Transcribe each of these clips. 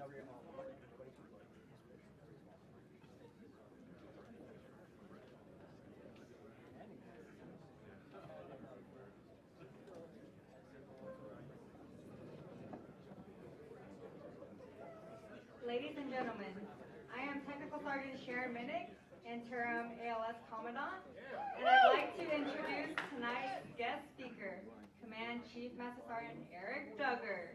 Ladies and gentlemen, I am Technical Sergeant Sharon Minnick, Interim ALS Commandant, and I'd like to introduce tonight's guest speaker, Command Chief Master Sergeant Eric Duggar.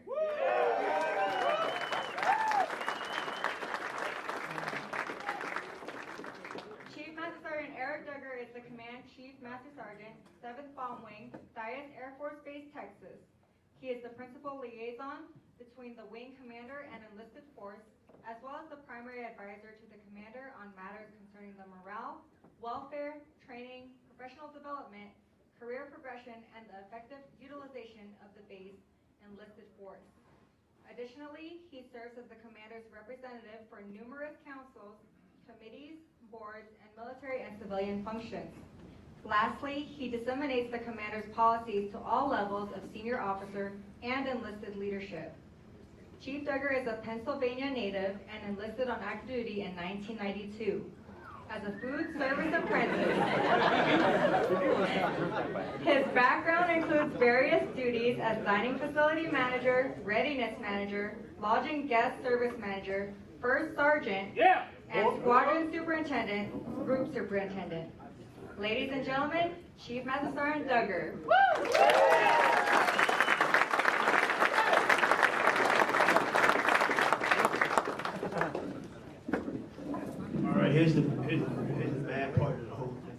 Chief Master Sergeant Eric Duggar is the Command Chief Master Sergeant, 7th Bomb Wing, Dyess Air Force Base, Texas. He is the principal liaison between the wing commander and enlisted force, as well as the primary advisor to the commander on matters concerning the morale, welfare, training, professional development, career progression, and the effective utilization of the base enlisted force. Additionally, he serves as the commander's representative for numerous councils, committees, boards, and military and civilian functions. Lastly, he disseminates the commander's policies to all levels of senior officer and enlisted leadership. Chief Duggar is a Pennsylvania native and enlisted on active duty in 1992. As a food service apprentice, his background includes various duties as dining facility manager, readiness manager, lodging guest service manager, first sergeant, and squadron superintendent, group superintendent. Ladies and gentlemen, Chief Master Sergeant Duggar. All right, here's the bad part of the whole thing.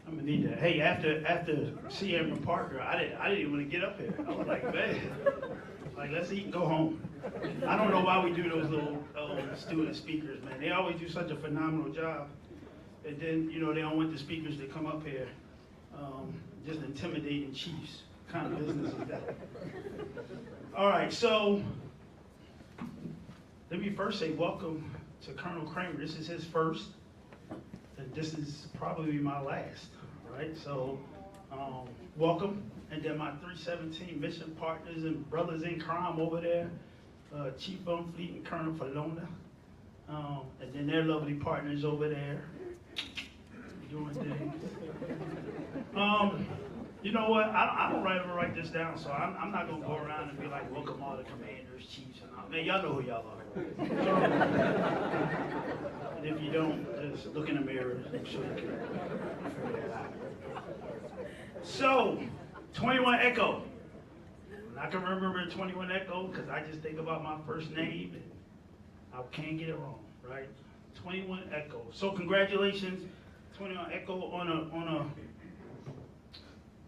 I'm gonna need that. Hey, after CM Parker, I didn't even want to get up here. I was like, man, like let's eat and go home. I don't know why we do those little student speakers, man. They always do such a phenomenal job, and then they don't want the speakers to come up here, just intimidating chiefs. Kind of business is that? All right, so. Let me first say welcome to Colonel Kramer. This is his first, and this is probably my last, right? So, welcome. And then my 317 mission partners and brothers in crime over there, Chief Fleet and Colonel Falona, and then their lovely partners over there doing things. You know what? I don't ever write this down, so I'm not gonna go around and be like, welcome all the commanders, chiefs, and all. Man, y'all know who y'all are. And if you don't, just look in the mirror. I'm sure you can figure that out. So, 21 Echo. I can remember 21 Echo because I just think about my first name and I can't get it wrong, right? 21 Echo. So congratulations, 21 Echo on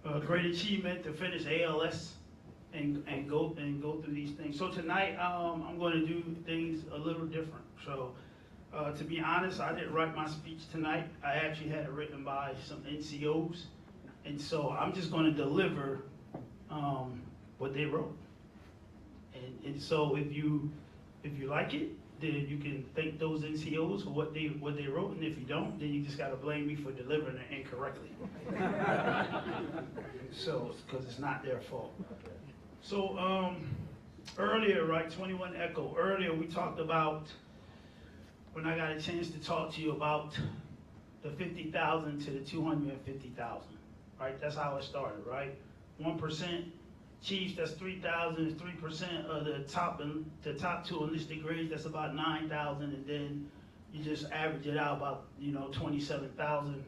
a great achievement to finish ALS and go through these things. So tonight I'm going to do things a little different. So to be honest, I didn't write my speech tonight. I actually had it written by some NCOs, and so I'm just going to deliver what they wrote. And so if you like it, then you can thank those NCOs for what they wrote, and if you don't, then you just got to blame me for delivering it incorrectly. So, because it's not their fault. So earlier, right, 21 Echo, earlier we talked about, when I got a chance to talk to you about the 50,000 to the 250,000, right? That's how it started, right? 1%. Chiefs, that's 3,000, 3% of the top two enlisted grades, that's about 9,000, and then you just average it out about 27,000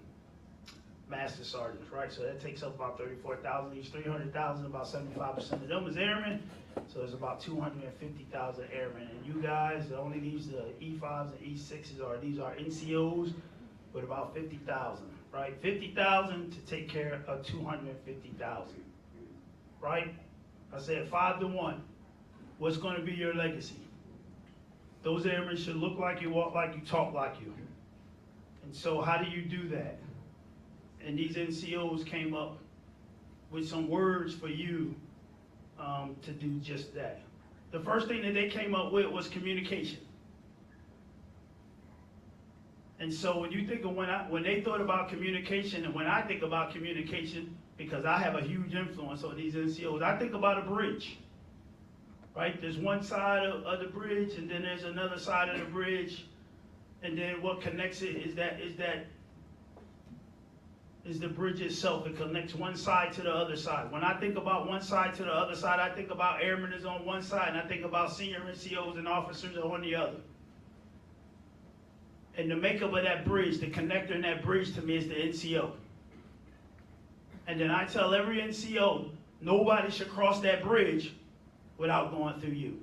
master sergeants, right? So that takes up about 34,000. Each 300,000, about 75% of them is airmen, so it's about 250,000 airmen. And you guys, only these E5s and E6s these are NCOs with about 50,000, right? 50,000 to take care of 250,000. Right? I said 5-1. What's going to be your legacy? Those airmen should look like you, walk like you, talk like you. And so how do you do that? And these NCOs came up with some words for you to do just that. The first thing that they came up with was communication. And so when you think of when they thought about communication, and when I think about communication, because I have a huge influence on these NCOs, I think about a bridge. right? There's one side of the bridge, and then there's another side of the bridge, and then what connects it is the bridge itself. It connects one side to the other side. When I think about one side to the other side, I think about airmen is on one side, and I think about senior NCOs and officers on the other. And the makeup of that bridge, the connector in that bridge to me is the NCO. And then I tell every NCO, nobody should cross that bridge without going through you.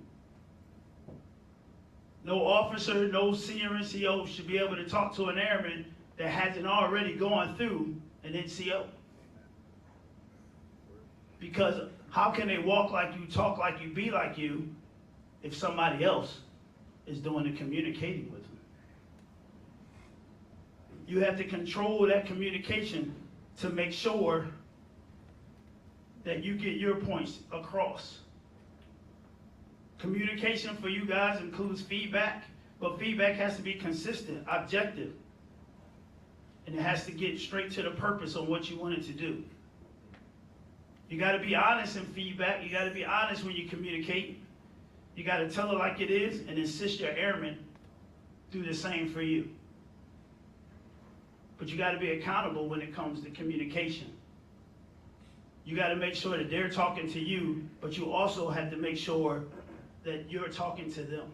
No officer, no senior NCO should be able to talk to an airman that hasn't already gone through an NCO. Because how can they walk like you, talk like you, be like you, if somebody else is doing the communicating with them? You have to control that communication to make sure that you get your points across. Communication for you guys includes feedback, but feedback has to be consistent, objective, and it has to get straight to the purpose on what you want it to do. You got to be honest in feedback. You got to be honest when you communicate. You got to tell it like it is and insist your airmen do the same for you. But you got to be accountable when it comes to communication. You got to make sure that they're talking to you, but you also have to make sure that you're talking to them.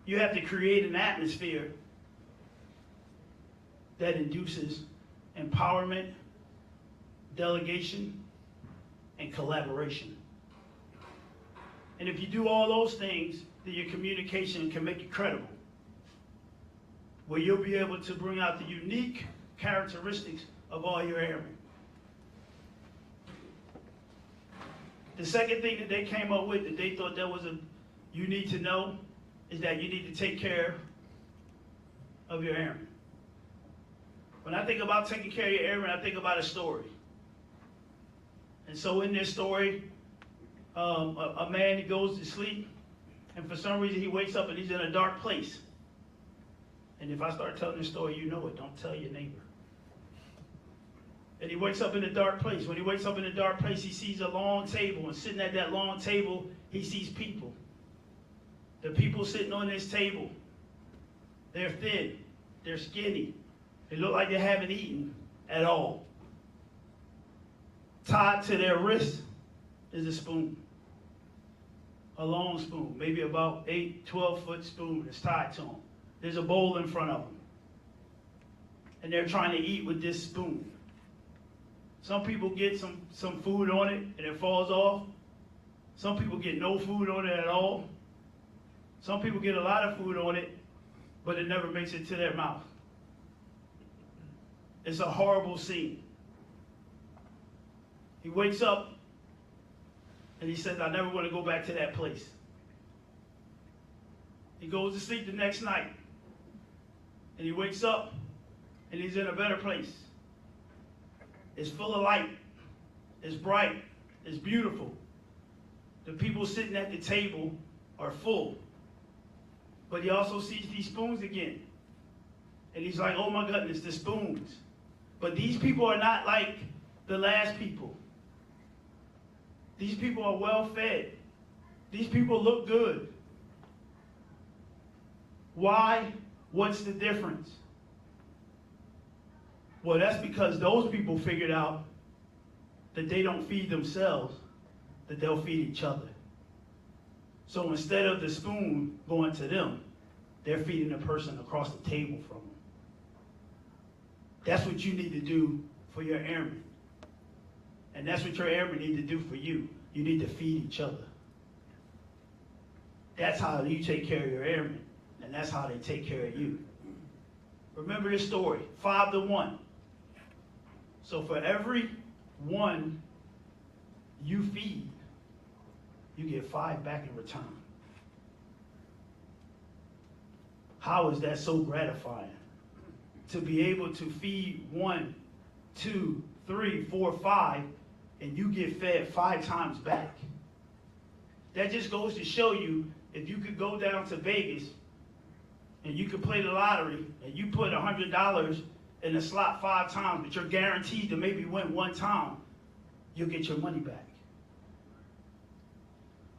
You have to create an atmosphere that induces empowerment, delegation, and collaboration. And if you do all those things, then your communication can make you credible, where you'll be able to bring out the unique characteristics of all your airmen. The second thing that they came up with that they thought you need to know is that you need to take care of your airmen. When I think about taking care of your airmen, I think about a story. And so in this story, a man, he goes to sleep, and for some reason he wakes up and he's in a dark place. And if I start telling this story, you know it. Don't tell your neighbor. And he wakes up in a dark place. When he wakes up in a dark place, he sees a long table. And sitting at that long table, he sees people. The people sitting on this table, they're thin. They're skinny. They look like they haven't eaten at all. Tied to their wrist is a spoon. A long spoon, maybe about 12-foot spoon is tied to them. There's a bowl in front of them. And they're trying to eat with this spoon. Some people get some food on it and it falls off. Some people get no food on it at all. Some people get a lot of food on it, but it never makes it to their mouth. It's a horrible scene. He wakes up and he says, I never want to go back to that place. He goes to sleep the next night and he wakes up and he's in a better place. It's full of light. It's bright. It's beautiful. The people sitting at the table are full. But he also sees these spoons again. And he's like, oh my goodness, the spoons. But these people are not like the last people. These people are well fed. These people look good. Why? What's the difference? Well, that's because those people figured out that they don't feed themselves, that they'll feed each other. So instead of the spoon going to them, they're feeding the person across the table from them. That's what you need to do for your airmen. And that's what your airmen need to do for you. You need to feed each other. That's how you take care of your airmen, and that's how they take care of you. Remember this story, 5-1. So for every one you feed, you get 5 back in return. How is that so gratifying? To be able to feed 1, 2, 3, 4, 5, and you get fed 5 times back. That just goes to show you, if you could go down to Vegas and you could play the lottery and you put $100 in a slot 5 times, but you're guaranteed to maybe win 1 time, you'll get your money back.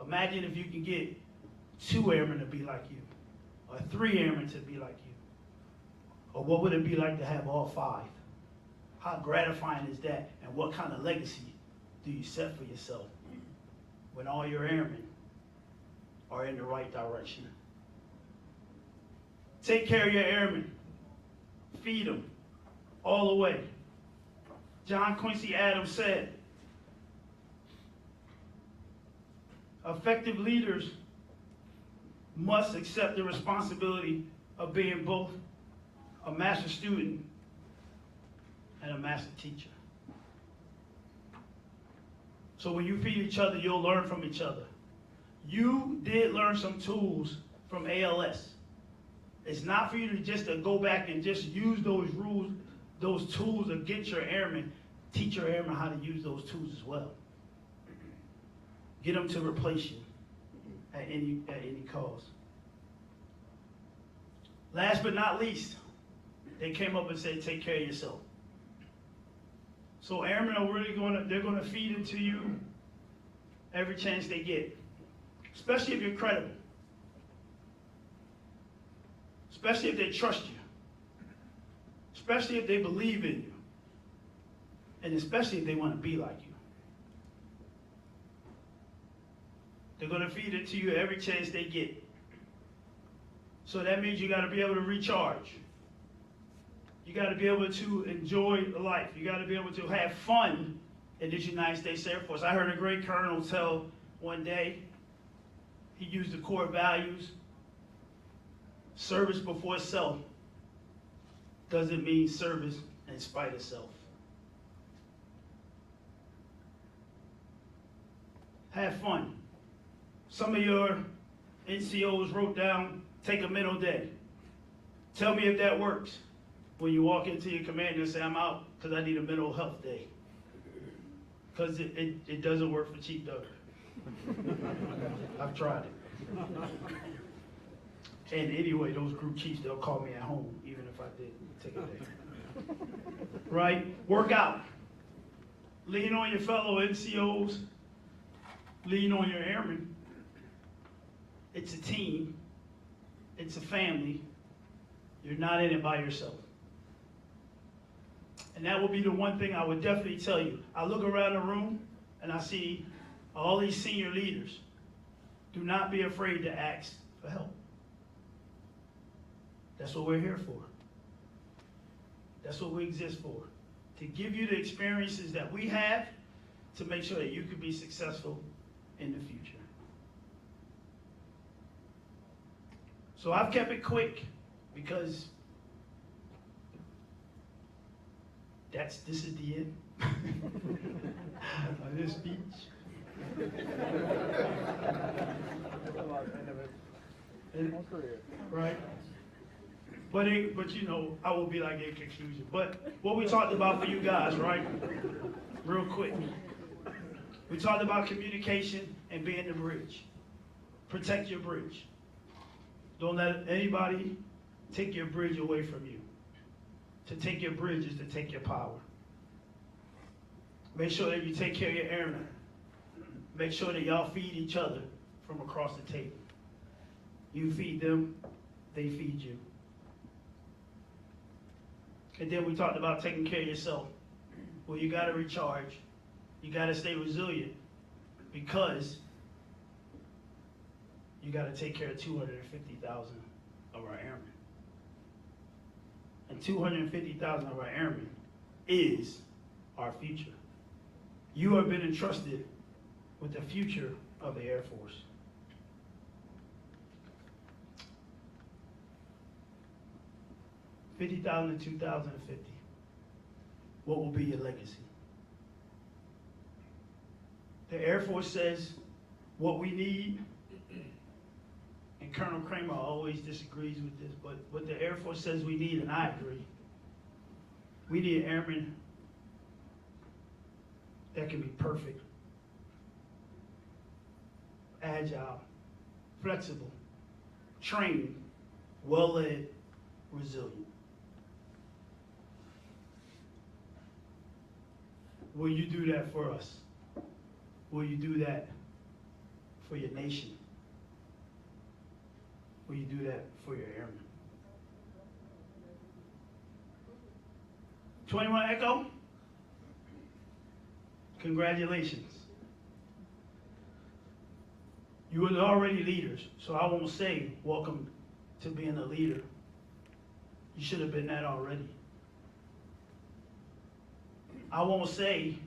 Imagine if you can get 2 airmen to be like you, or 3 airmen to be like you? Or what would it be like to have all 5? How gratifying is that? And what kind of legacy do you set for yourself when all your airmen are in the right direction? Take care of your airmen. Feed them all the way. John Quincy Adams said, effective leaders must accept the responsibility of being both a master student and a master teacher. So when you feed each other, you'll learn from each other. You did learn some tools from ALS. It's not for you to just go back and just use those rules, those tools against your airmen. Teach your airmen how to use those tools as well. Get them to replace you at any cost. Last but not least, they came up and said, take care of yourself. So airmen are really they're going to feed into you every chance they get, especially if you're credible, especially if they trust you, especially if they believe in you, and especially if they want to be like you. They're going to feed it to you every chance they get. So that means you got to be able to recharge. You got to be able to enjoy life. You got to be able to have fun in this United States Air Force. I heard a great colonel tell one day, he used the core values, service before self doesn't mean service in spite of self. Have fun. Some of your NCOs wrote down, take a mental day. Tell me if that works. When you walk into your commander and say, I'm out because I need a mental health day. Because it doesn't work for Chief Duggar. I've tried it. And anyway, those group chiefs, they'll call me at home, even if I did take a day. Right? Work out. Lean on your fellow NCOs. Lean on your airmen. It's a team. It's a family. You're not in it by yourself. And that will be the one thing I would definitely tell you. I look around the room and I see all these senior leaders. Do not be afraid to ask for help. That's what we're here for. That's what we exist for. To give you the experiences that we have to make sure that you can be successful in the future. So I've kept it quick because this is the end of this speech. Right? But you know, I will be like in conclusion. But what we talked about for you guys, right? Real quick. We talked about communication and being the bridge. Protect your bridge. Don't let anybody take your bridge away from you. To take your bridge is to take your power. Make sure that you take care of your airmen. Make sure that y'all feed each other from across the table. You feed them, they feed you. And then we talked about taking care of yourself. Well, you got to recharge. You got to stay resilient because you got to take care of 250,000 of our airmen. And 250,000 of our airmen is our future. You have been entrusted with the future of the Air Force. $50,000 to 2050. What will be your legacy? The Air Force says what we need, and Colonel Kramer always disagrees with this, but what the Air Force says we need, and I agree, we need airmen that can be perfect, agile, flexible, trained, well-led, resilient. Will you do that for us? Will you do that for your nation? Will you do that for your airmen? 21 Echo, congratulations. You were already leaders, so I won't say welcome to being a leader. You should have been that already. I won't say,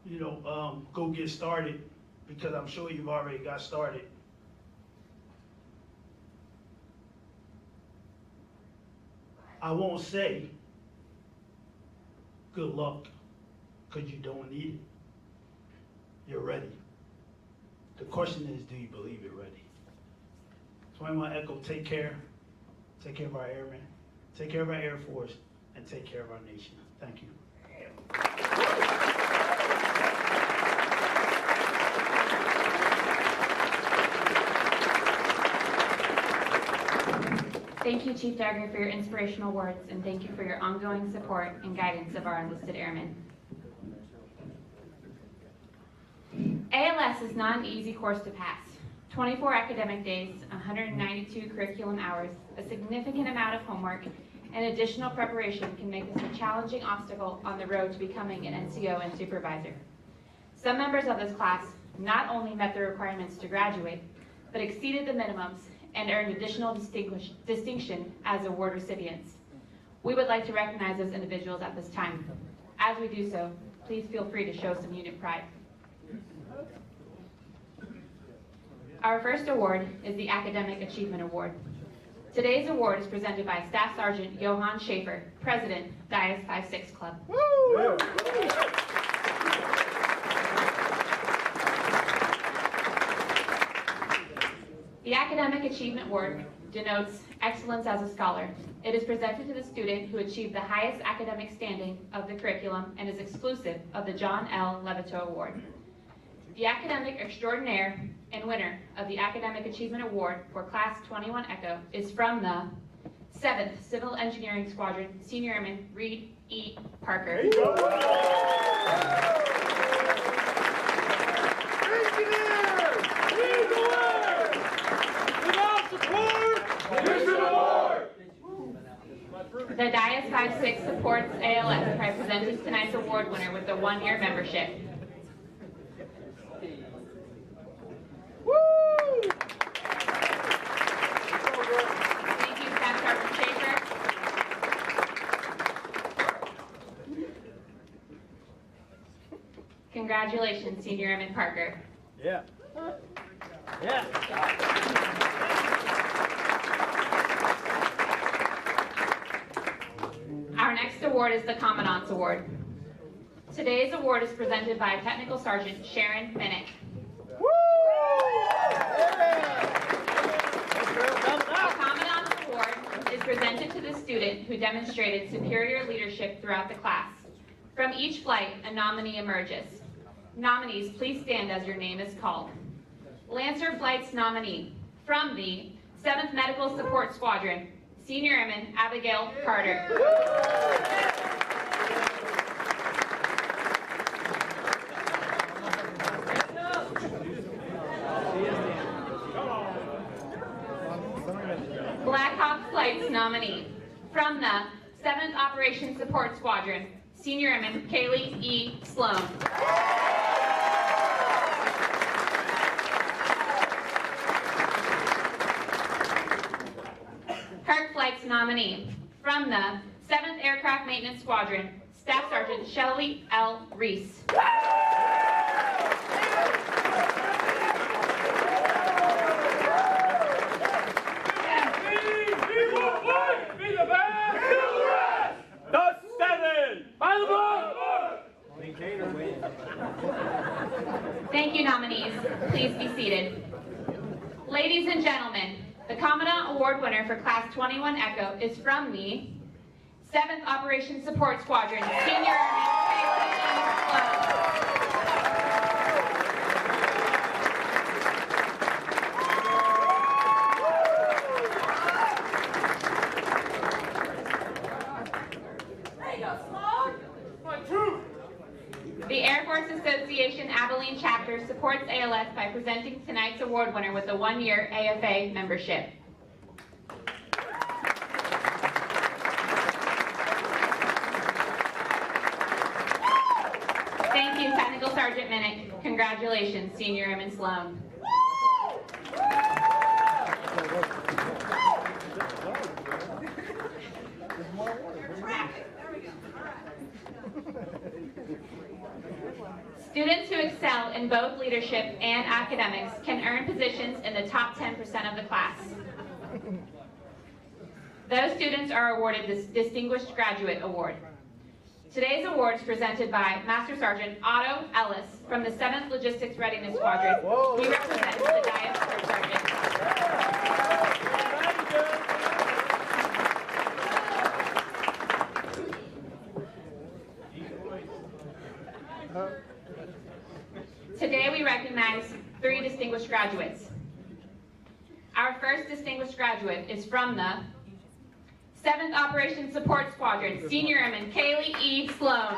go get started, because I'm sure you've already got started. I won't say good luck, because you don't need it. You're ready. The question is, do you believe you're ready? 21 Echo, take care. Take care of our airmen. Take care of our Air Force. And take care of our nation. Thank you. Thank you, Chief Duggar, for your inspirational words, and thank you for your ongoing support and guidance of our enlisted airmen. ALS is not an easy course to pass. 24 academic days, 192 curriculum hours, a significant amount of homework, and additional preparation can make this a challenging obstacle on the road to becoming an NCO and supervisor. Some members of this class not only met the requirements to graduate, but exceeded the minimums and earned additional distinction as award recipients. We would like to recognize those individuals at this time. As we do so, please feel free to show some unit pride. Our first award is the Academic Achievement Award. Today's award is presented by Staff Sergeant Johann Schaefer, President, Dyess 5-6 Club. Woo! The Academic Achievement Award denotes excellence as a scholar. It is presented to the student who achieved the highest academic standing of the curriculum and is exclusive of the John L. Levito Award. The academic extraordinaire and winner of the Academic Achievement Award for Class 21 Echo is from the 7th Civil Engineering Squadron, Senior Airman Reed E. Parker. The Dyess 5-6 supports ALS by presenting tonight's award winner with a 1-year membership. Thank you, Staff Sergeant Schaefer. Congratulations, Senior Airman Parker. Yeah. Yeah. Our next award is the Commandants Award. Today's award is presented by Technical Sergeant Sharon Minnick. The Commandant's Award is presented to the student who demonstrated superior leadership throughout the class. From each flight, a nominee emerges. Nominees, please stand as your name is called. Lancer Flight's nominee, from the 7th Medical Support Squadron, Senior Airman Abigail Carter. Black Hawk Flight's nominee, from the 7th Operations Support Squadron, Senior Airman Kaylee E. Sloan. Kirk Flight's nominee, from the 7th Aircraft Maintenance Squadron, Staff Sergeant Shelley L. Reese. Thank you, nominees. Please be seated. Ladies and gentlemen, the Commandant Award winner for Class 21 Echo is from the 7th Operations Support Squadron, Senior Airman Kaylee E. Sloan. The Air Force Association Abilene Chapter supports ALS by presenting tonight's award winner with a 1-year AFA membership. Sergeant Minnick. Congratulations, Senior Airman Sloan. Students who excel in both leadership and academics can earn positions in the top 10% of the class. Those students are awarded this Distinguished Graduate Award. Today's award is presented by Master Sergeant Otto Ellis from the 7th Logistics Readiness Squadron. He represents the Dyess First Sergeant. Today we recognize 3 distinguished graduates. Our first distinguished graduate is from the 7th Operations Support Squadron, Senior Airman Kaylee E. Sloan.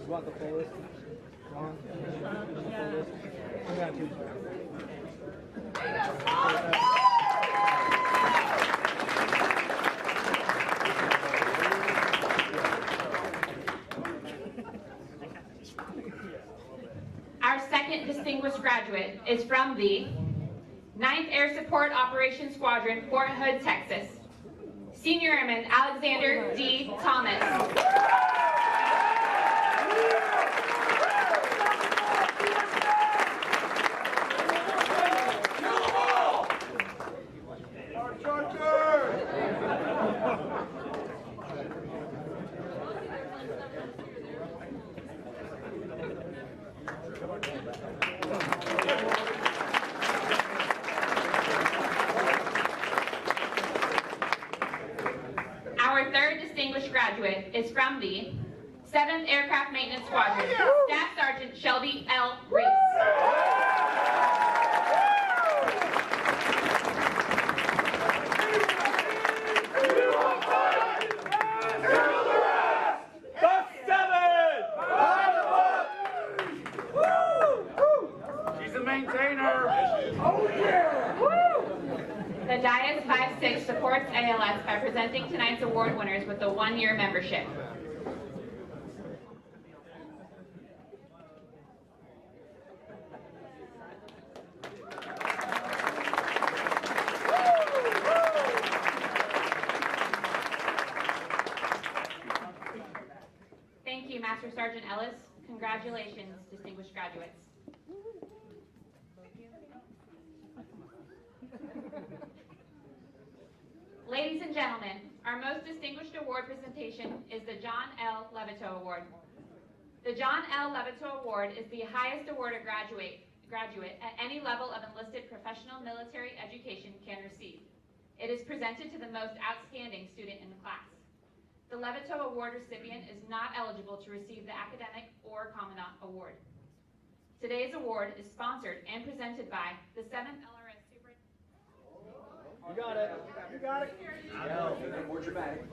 You want the full list? Ron? The full list? I got you. Our second distinguished graduate is from the 9th Air Support Operations Squadron, Fort Hood, Texas. Senior Airman Alexander D. Thomas. Our third distinguished graduate is from the 7th Aircraft Maintenance Squadron, Staff Sergeant Shelby L. Reese. She's a maintainer. The Dyess 5-6 supports ALS by presenting tonight's award winners with a 1-year membership. Thank you, Master Sergeant Ellis. Congratulations, distinguished graduates. Ladies and gentlemen, our most distinguished award presentation is the John L. Levito Award. The John L. Levito Award is the highest award a graduate at any level of enlisted professional military education can receive. It is presented to the most outstanding student in the class. The Levito Award recipient is not eligible to receive the Academic or Commandant Award. Today's award is sponsored and presented by the 7th LRS Superintendent. You got it. You got it. No, more dramatic.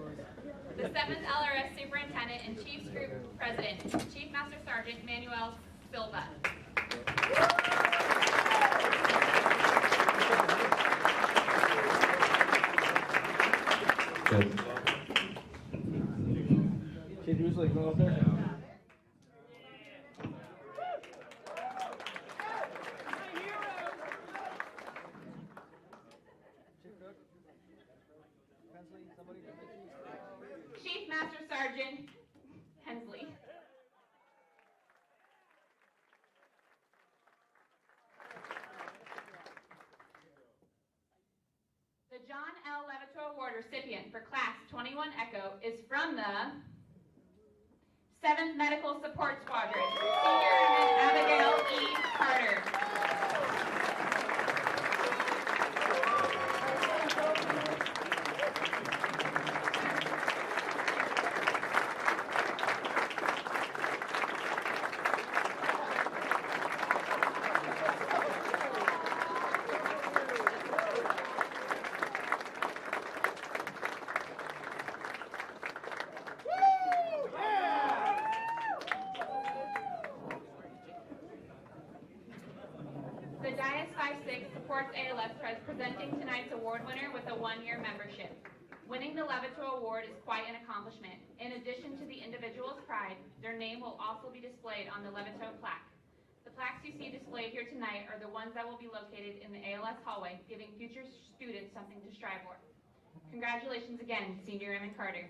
The 7th LRS Superintendent and Chiefs Group President, Chief Master Sergeant Manuel Silva. Good. Chief, usually go up there. Chief Master Sergeant Hensley. The John L. Levito Award recipient for Class 21 Echo is from the 7th Medical Support Squadron, Senior Airman Abigail E. Carter. Dyess 5-6 supports ALS presenting tonight's award winner with a 1-year membership. Winning the Levito Award is quite an accomplishment. In addition to the individual's pride, their name will also be displayed on the Levito plaque. The plaques you see displayed here tonight are the ones that will be located in the ALS hallway, giving future students something to strive for. Congratulations again, Senior Emin Carter.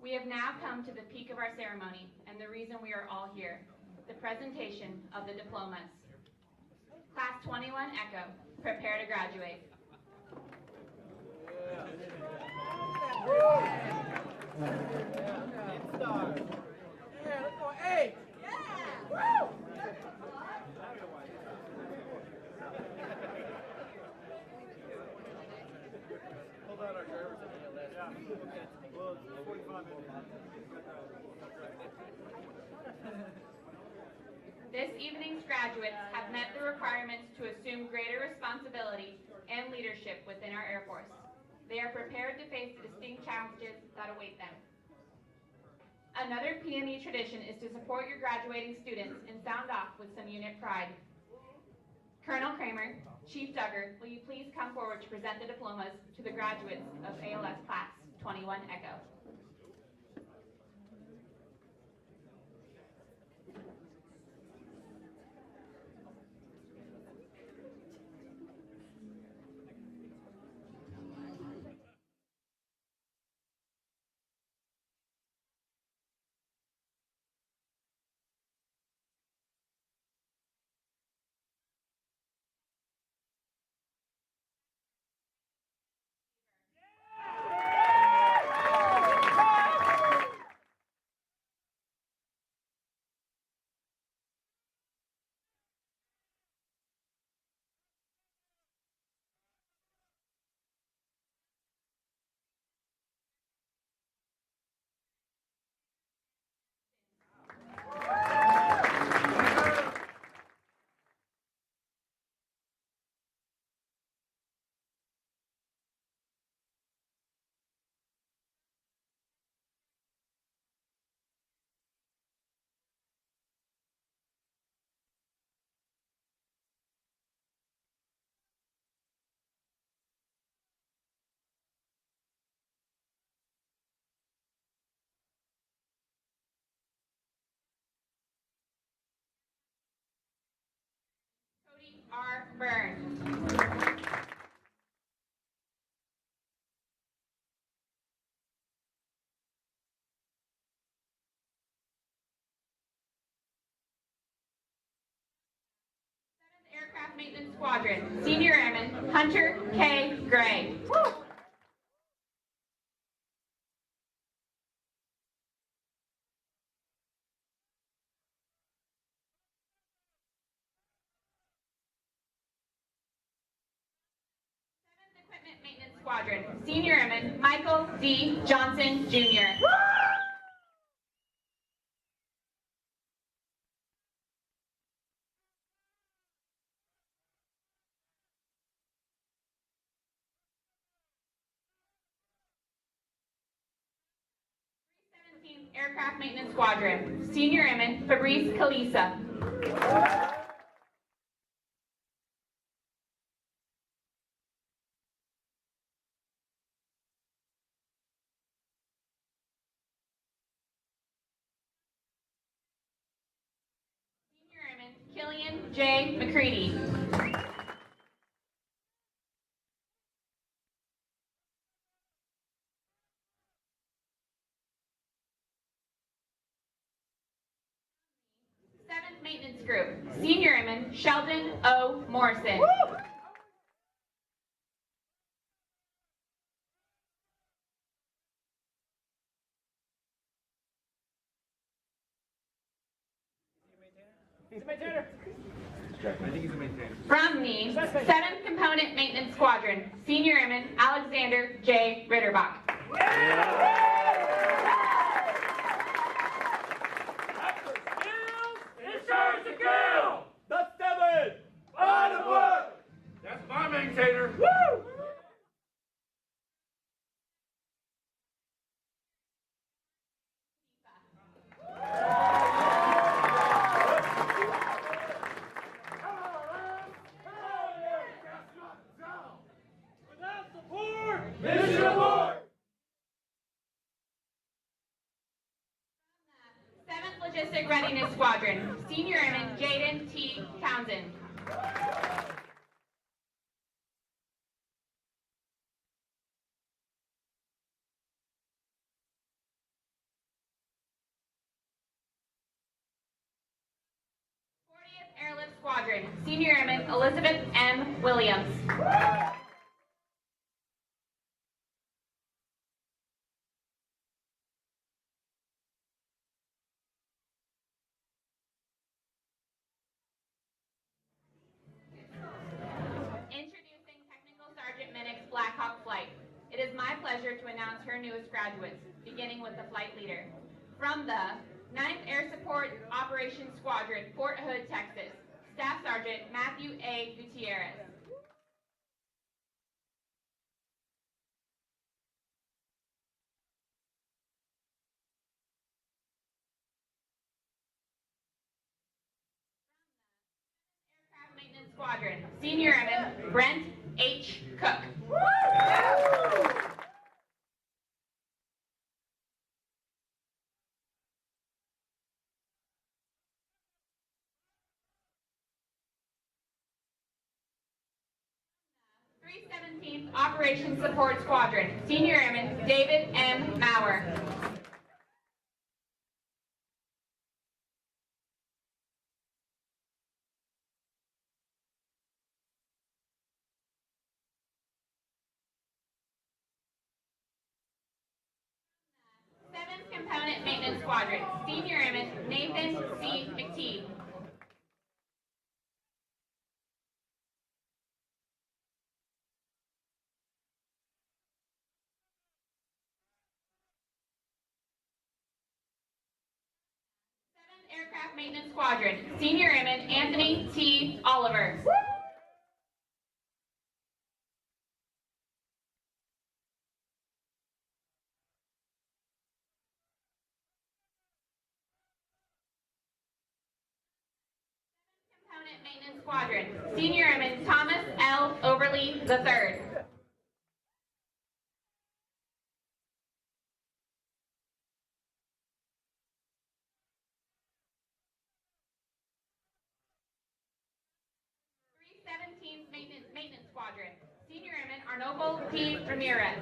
We have now come to the peak of our ceremony and the reason we are all here, the presentation of the diplomas. Class 21 Echo, prepare to graduate. This evening's graduates have met the requirements to assume greater responsibility and leadership within our Air Force. They are prepared to face the distinct challenges that await them. Another PME tradition is to support your graduating students and sound off with some unit pride. Colonel Kramer, Chief Duggar, will you please come forward to present the diplomas to the graduates of ALS Class 21 Echo. Cody R. Byrne. Aircraft Maintenance Squadron, Senior Airman Hunter K. Gray. Woo! 7th Equipment Maintenance Squadron, Senior Airman Michael D. Johnson, Jr. Woo! Aircraft Maintenance Squadron, Senior Airman Fabrice Kalisa. Senior Airman Killian J. McCready. Maintenance Group, Senior Airman Sheldon O. Morrison. Woo! He's a maintainer. I think he's a maintainer. From the 7th Component Maintenance Squadron, Senior Airman Alexander J. Ritterbach. Yeah! The 7th! On the book! That's my maintainer. Woo! Squadron, Senior Airman Jaden T. Townsend. Airlift Squadron, Senior Airman Elizabeth M. Williams. Introducing Technical Sergeant Minnick's Black Hawk Flight. It is my pleasure to announce her newest graduates, beginning with the flight leader. From the 9th Air Support Operations Squadron, Fort Hood, Texas, Staff Sergeant Matthew A. Gutierrez. Aircraft Maintenance Squadron, Senior Airman Brent H. Cook. 317th Operations Support Squadron, Senior Airman David M. Maurer. 7th Component Maintenance Squadron, Senior Airman Nathan C. McTeague. 7th Aircraft Maintenance Squadron, Senior Airman Anthony T. Oliver. 7th Component Maintenance Squadron, Senior Airman Thomas L. Overly III. 317th Maintenance Squadron, Senior Airman Arnolfo P. Ramirez.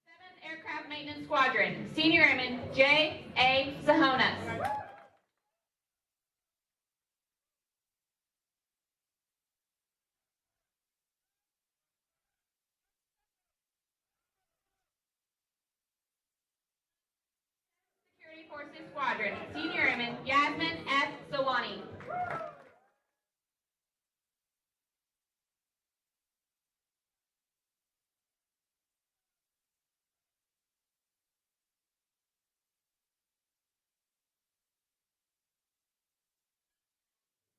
7th Aircraft Maintenance Squadron, Senior Airman J. A. Sahonas. 7th Security Forces Squadron, Senior Airman Yasmin F. Sawani.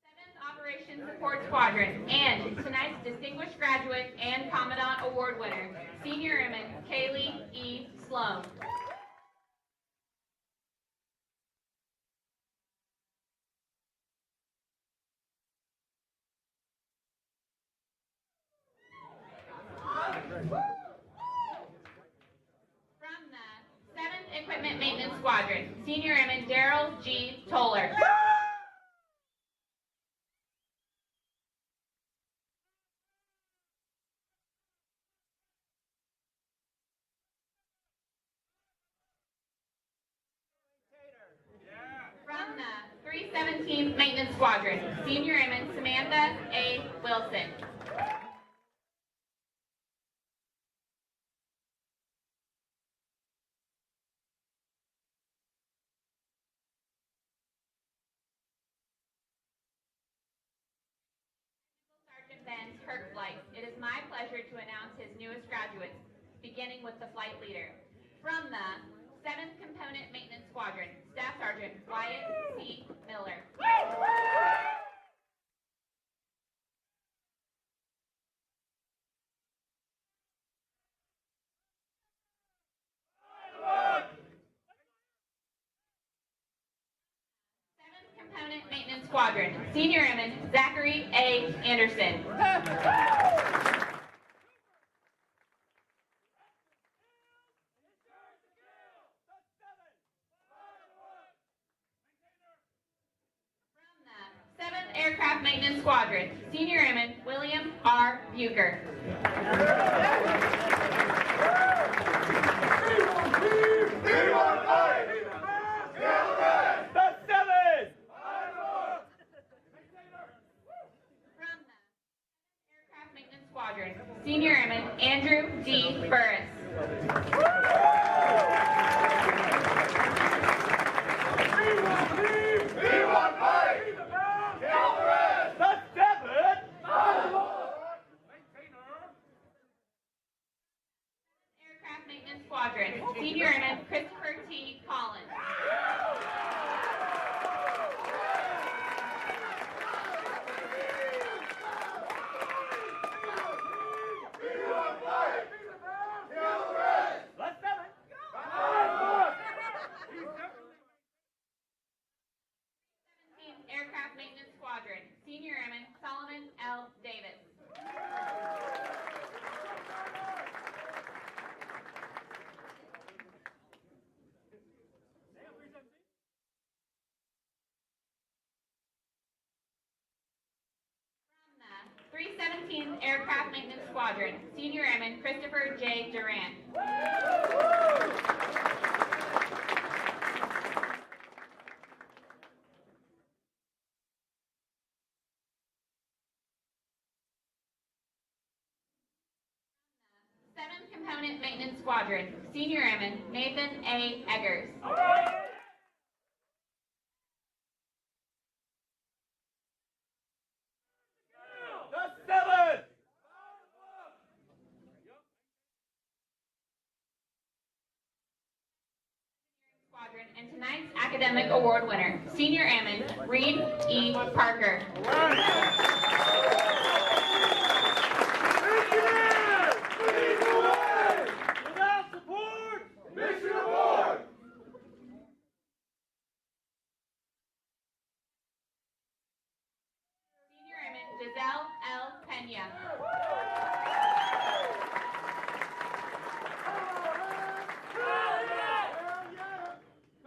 7th Operations Support Squadron, and tonight's distinguished graduate and Commandant Award winner, Senior Airman Kaylee E. Sloan. From the 7th Equipment Maintenance Squadron, Senior Airman Daryl G. Toller. 317th Maintenance Squadron, Senior Airman Samantha A. Wilson. Sergeant Ben's Herc Flight. It is my pleasure to announce his newest graduates, beginning with the flight leader. From the 7th Component Maintenance Squadron, Staff Sergeant Wyatt C. Miller. 7th Component Maintenance Squadron, Senior Airman Zachary A. Anderson. From the 7th Aircraft Maintenance Squadron, Senior Airman William R. Bucher. Squadron, Senior Airman Andrew D. Burris. Aircraft Maintenance Squadron, Senior Airman Christopher T. Collins. Aircraft Maintenance Squadron, Senior Airman Solomon L. Davis. From the 317th Aircraft Maintenance Squadron, Senior Airman Christopher J. Durant. 7th Component Maintenance Squadron, Senior Airman Nathan A. Eggers. Squadron and tonight's Academic Award winner, Senior Airman Reed E. Parker. Giselle L. Pena.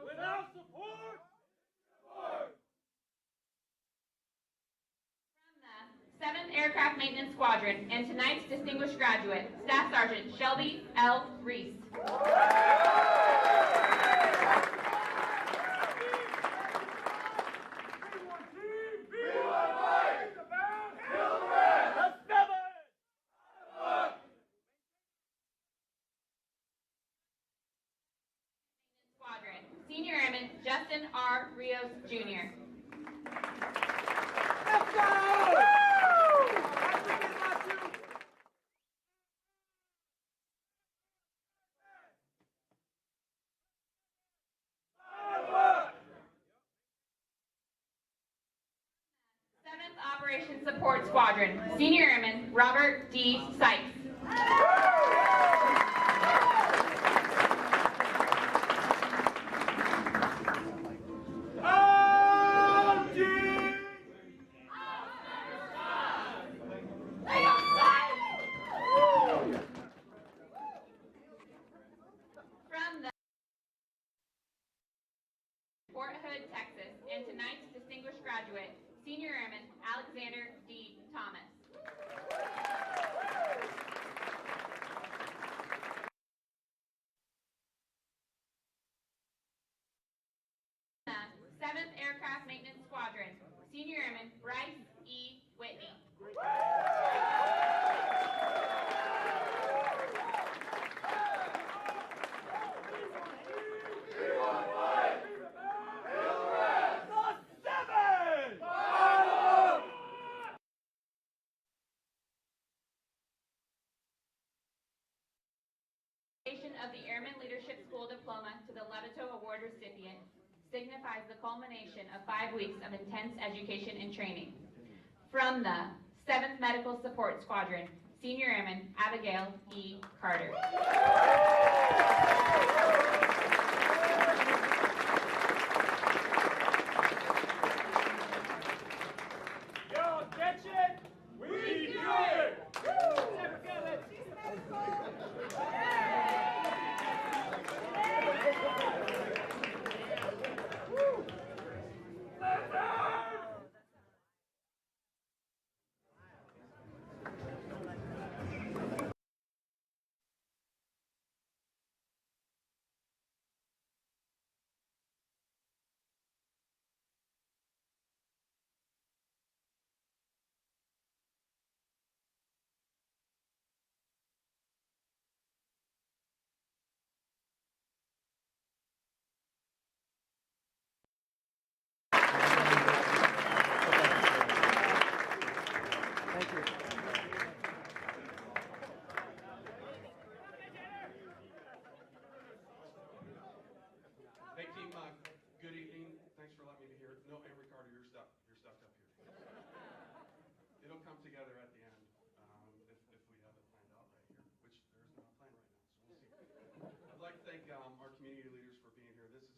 Without support. From the 7th Aircraft Maintenance Squadron and tonight's distinguished graduate, Staff Sergeant Shelby L. Reese. Senior Airman Justin R. Rios, Jr. Let's go! Seventh Operations Support Squadron, Senior Airman Robert D. Sykes. Fort Hood, Texas, and tonight's distinguished graduate, Senior Airman Alexander D. Thomas. The 7th Aircraft Maintenance Squadron, Senior Airman Bryce E. Whitney. Of the Airman Leadership School Diploma to the Levito Award recipient signifies the culmination of 5 weeks of intense education and training. From the 7th Medical Support Squadron, Senior Airman Abigail E. Carter.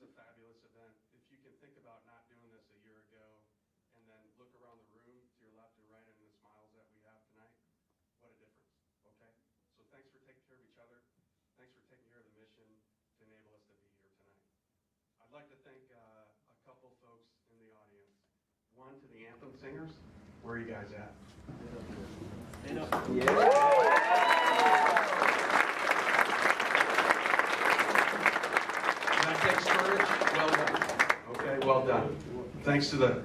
a fabulous event. If you can think about not doing this a year ago and then look around the room to your left and right and the smiles that we have tonight, what a difference, okay? So thanks for taking care of each other. Thanks for taking care of the mission to enable us to be here tonight. I'd like to thank a couple folks in the audience. One, to the anthem singers. Where are you guys at? That takes courage. Well done. Okay, well done. Thanks to the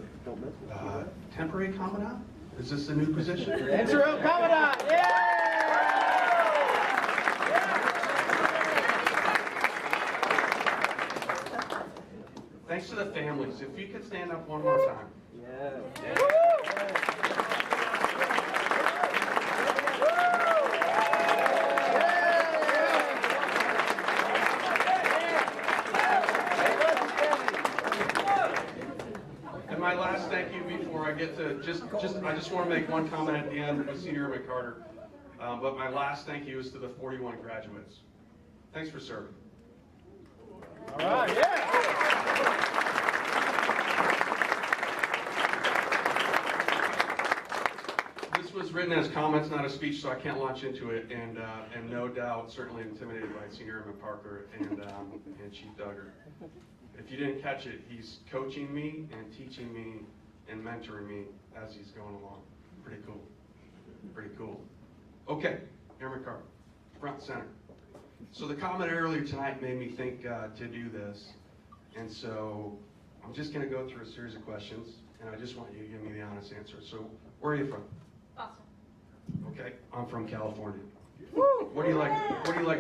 temporary commandant. Is this a new position? Interim Commandant! Yeah! Thanks to the families. If you could stand up one more time. And my last thank you before I get to I just want to make one comment at the end with Senior Airman Carter. But my last thank you is to the 41 graduates. Thanks for serving. All right, yeah! This was written as comments, not a speech, so I can't launch into it. And no doubt, certainly intimidated by Senior Airman Parker and Chief Duggar. If you didn't catch it, he's coaching me and teaching me and mentoring me as he's going along. Pretty cool. Pretty cool. Okay, Airman Carter, front and center. So the comment earlier tonight made me think to do this. And so I'm just going to go through a series of questions, and I just want you to give me the honest answer. So where are you from? Boston. Okay, I'm from California. What do you like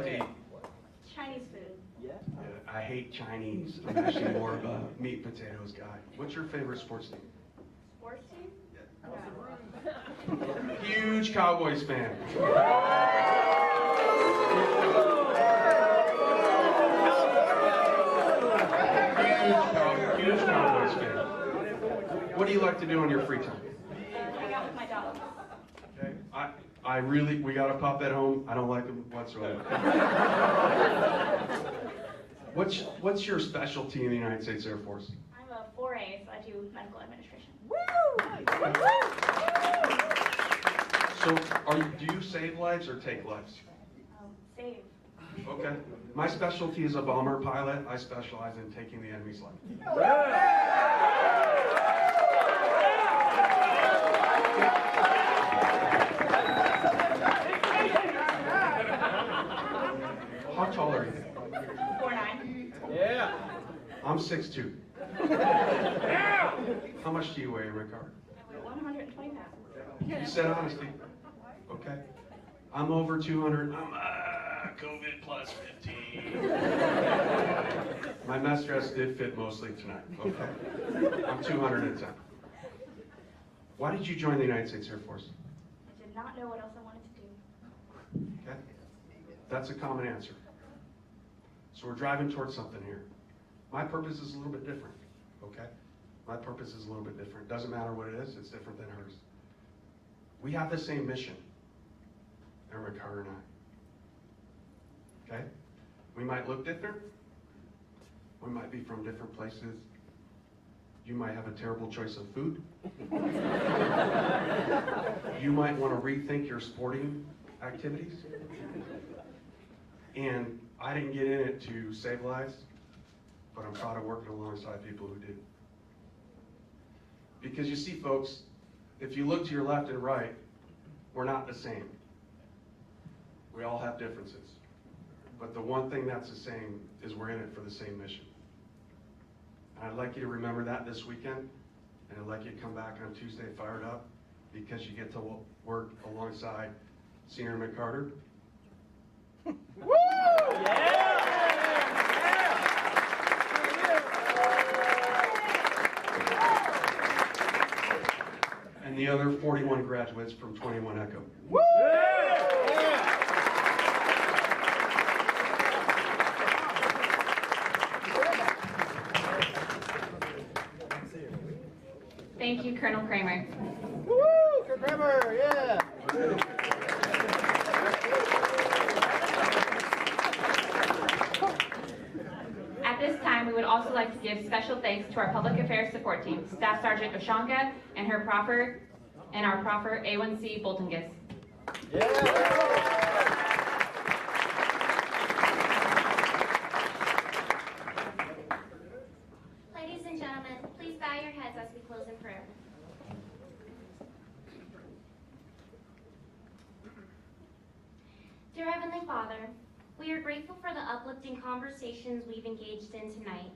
to eat? Chinese food. Yeah, I hate Chinese. I'm actually more of a meat and potatoes guy. What's your favorite sports team? Sports team? Huge Cowboys fan. Huge Cowboys fan. What do you like to do in your free time? Hang out with my dog. Okay. We got a pup at home. I don't like him whatsoever. What's your specialty in the United States Air Force? I'm a 4A, so I do medical administration. So, do you save lives or take lives? Save. Okay. My specialty is a bomber pilot. I specialize in taking the enemy's life. How tall are you? 4'9". Yeah! I'm 6'2". How much do you weigh, Rickard? 120 pounds. You said honesty. Okay. I'm over 200. I'm COVID plus 15. My mess dress did fit mostly tonight. Okay. I'm 210. Why did you join the United States Air Force? I did not know what else I wanted to do. Okay. That's a common answer. So we're driving towards something here. My purpose is a little bit different. Okay. My purpose is a little bit different. Doesn't matter what it is, it's different than hers. We have the same mission, Airman Carter and I. Okay? We might look different. We might be from different places. You might have a terrible choice of food. You might want to rethink your sporting activities. And I didn't get in it to save lives, but I'm proud of working alongside people who did. Because you see, folks, if you look to your left and right, we're not the same. We all have differences. But the one thing that's the same is we're in it for the same mission. And I'd like you to remember that this weekend, and I'd like you to come back on Tuesday fired up, because you get to work alongside Senior Airman Carter. Woo! Yeah! And the other 41 graduates from 21 Echo. Woo! Thank you, Colonel Kramer. Woo! Good grammar, yeah! At this time, we would also also like to give special thanks to our public affairs support team, Staff Sergeant Oshanka and our proffer A1C Boltingus. Ladies and gentlemen, please bow your heads as we close in prayer. Dear Heavenly Father, we are grateful for the uplifting conversations we've engaged in tonight.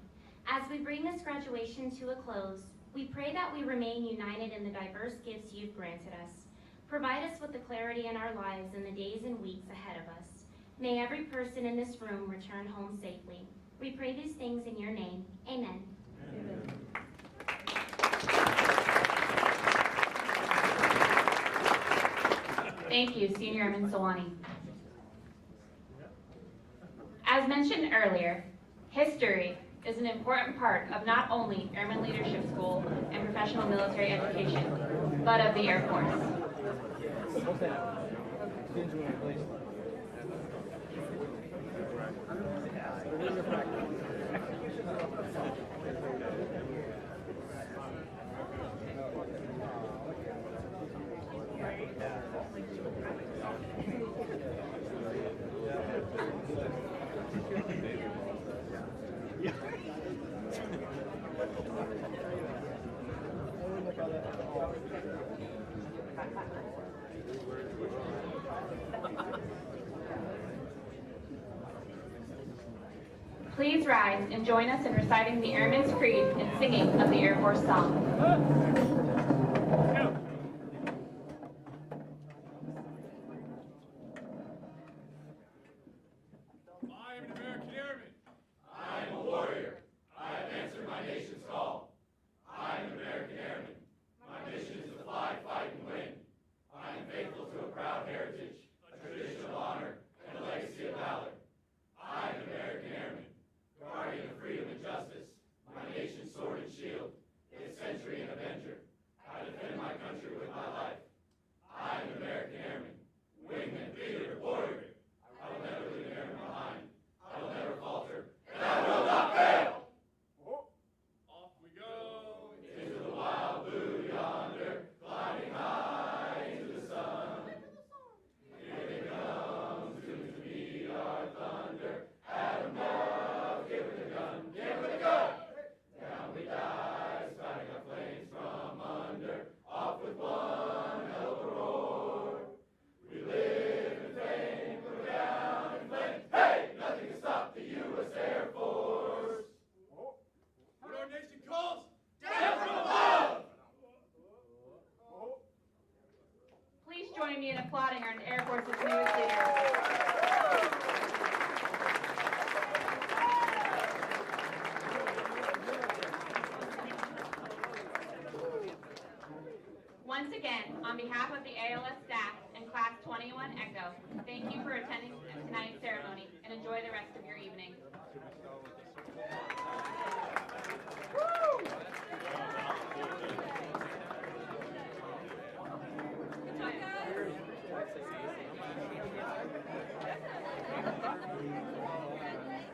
As we bring this graduation to a close, we pray that we remain united in the diverse gifts you've granted us. Provide us with the clarity in our lives in the days and weeks ahead of us. May every person in this room return home safely. We pray these things in your name. Amen. Thank you, Senior Airman Solani. As mentioned earlier, history is an important part of not only Airman Leadership School and professional military education, but of the Air Force. Please rise and join us in reciting the Airman's Creed and singing of the Air Force song. I am an American Airman. I am a warrior. I have answered my nation's call. I am an American Airman. My mission is to fly, fight, and win. I am faithful to a proud heritage, a tradition of honor, and a legacy of valor. I am an American Airman, guardian of freedom and justice, my nation's sword and shield, its sentry and avenger. I defend my country with my life. I am an American Airman, wingman, leader, warrior. I will never leave an airman behind. I will never falter, and I will not fail. Off we go. Into the wild blue yonder, climbing high into the sun. Here they come, soon to meet our thunder. At 'em up, give it a gun, give it a gun. Down we die, spouting our flames from under. Off with one hell of a roar. We live in fame, we're down in flames. Hey, nothing can stop the U.S. Air Force. What our nation calls. Down from above! Please join me in applauding our Air Force's newest leader. Once again, on behalf of the ALS staff and Class 21 Echo, thank you for attending tonight's